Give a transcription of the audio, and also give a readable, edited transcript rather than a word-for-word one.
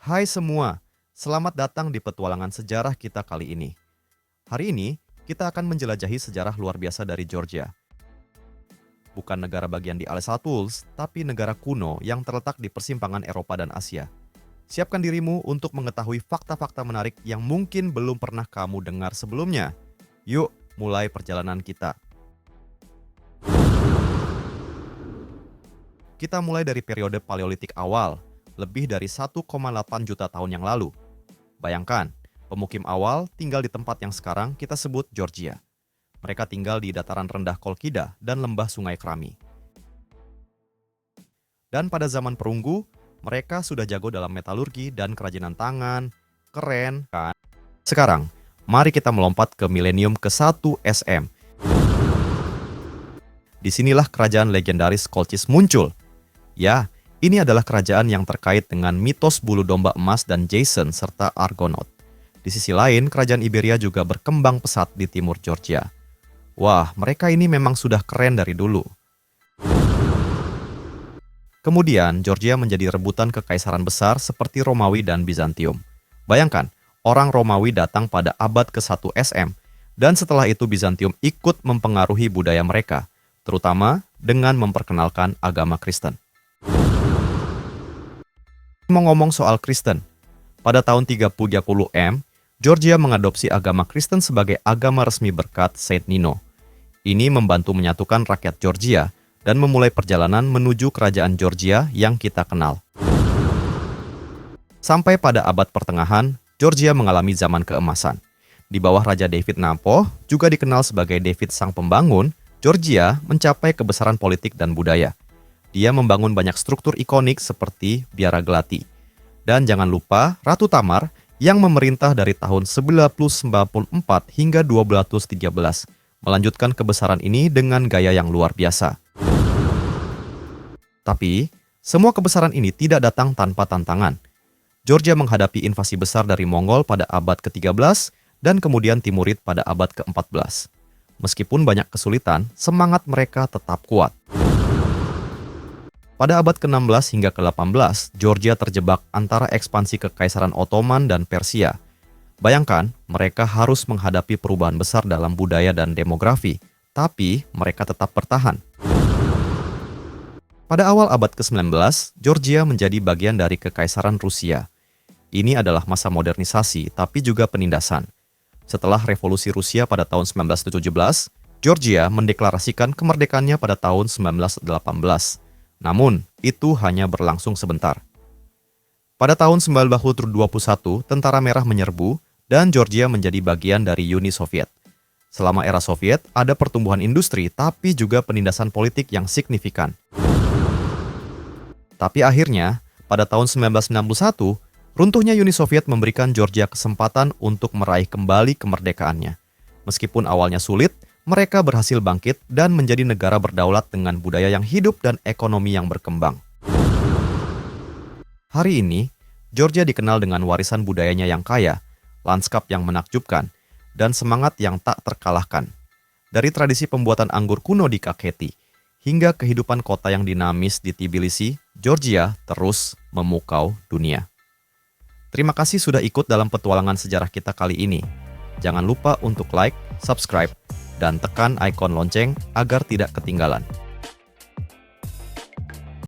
Hai semua, selamat datang di petualangan sejarah kita kali ini. Hari ini, kita akan menjelajahi sejarah luar biasa dari Georgia. Bukan negara bagian di Alesa Tools, tapi negara kuno yang terletak di persimpangan Eropa dan Asia. Siapkan dirimu untuk mengetahui fakta-fakta menarik yang mungkin belum pernah kamu dengar sebelumnya. Yuk, mulai perjalanan kita. Kita mulai dari periode Paleolitik awal, lebih dari 1,8 juta tahun yang lalu. Bayangkan, pemukim awal tinggal di tempat yang sekarang kita sebut Georgia. Mereka tinggal di dataran rendah Kolkida dan lembah Sungai Krami. Dan pada zaman perunggu, mereka sudah jago dalam metalurgi dan kerajinan tangan. Keren, kan? Sekarang, mari kita melompat ke milenium ke-1 SM. Disinilah kerajaan legendaris Colchis muncul. Ya, ini adalah kerajaan yang terkait dengan mitos bulu domba emas dan Jason serta Argonaut. Di sisi lain, kerajaan Iberia juga berkembang pesat di timur Georgia. Wah, mereka ini memang sudah keren dari dulu. Kemudian, Georgia menjadi rebutan kekaisaran besar seperti Romawi dan Bizantium. Bayangkan, orang Romawi datang pada abad ke-1 SM, dan setelah itu Bizantium ikut mempengaruhi budaya mereka, terutama dengan memperkenalkan agama Kristen. Ngomong soal Kristen, pada tahun 30 M, Georgia mengadopsi agama Kristen sebagai agama resmi berkat Saint Nino. Ini membantu menyatukan rakyat Georgia dan memulai perjalanan menuju kerajaan Georgia yang kita kenal. Sampai pada abad pertengahan, Georgia mengalami zaman keemasan. Di bawah Raja David Napo, juga dikenal sebagai David Sang Pembangun, Georgia mencapai kebesaran politik dan budaya. Dia membangun banyak struktur ikonik seperti Biara Gelati. Dan jangan lupa Ratu Tamar yang memerintah dari tahun 1194 hingga 1213, melanjutkan kebesaran ini dengan gaya yang luar biasa. Tapi, semua kebesaran ini tidak datang tanpa tantangan. Georgia menghadapi invasi besar dari Mongol pada abad ke-13 dan kemudian Timurid pada abad ke-14. Meskipun banyak kesulitan, semangat mereka tetap kuat. Pada abad ke-16 hingga ke-18, Georgia terjebak antara ekspansi Kekaisaran Ottoman dan Persia. Bayangkan, mereka harus menghadapi perubahan besar dalam budaya dan demografi, tapi mereka tetap bertahan. Pada awal abad ke-19, Georgia menjadi bagian dari Kekaisaran Rusia. Ini adalah masa modernisasi, tapi juga penindasan. Setelah Revolusi Rusia pada tahun 1917, Georgia mendeklarasikan kemerdekaannya pada tahun 1918. Namun, itu hanya berlangsung sebentar. Pada tahun 1921, Tentara Merah menyerbu dan Georgia menjadi bagian dari Uni Soviet. Selama era Soviet, ada pertumbuhan industri tapi juga penindasan politik yang signifikan. Tapi akhirnya, pada tahun 1961, runtuhnya Uni Soviet memberikan Georgia kesempatan untuk meraih kembali kemerdekaannya. Meskipun awalnya sulit, mereka berhasil bangkit dan menjadi negara berdaulat dengan budaya yang hidup dan ekonomi yang berkembang. Hari ini, Georgia dikenal dengan warisan budayanya yang kaya, lanskap yang menakjubkan, dan semangat yang tak terkalahkan. Dari tradisi pembuatan anggur kuno di Kakheti, hingga kehidupan kota yang dinamis di Tbilisi, Georgia terus memukau dunia. Terima kasih sudah ikut dalam petualangan sejarah kita kali ini. Jangan lupa untuk like, subscribe, dan tekan ikon lonceng agar tidak ketinggalan.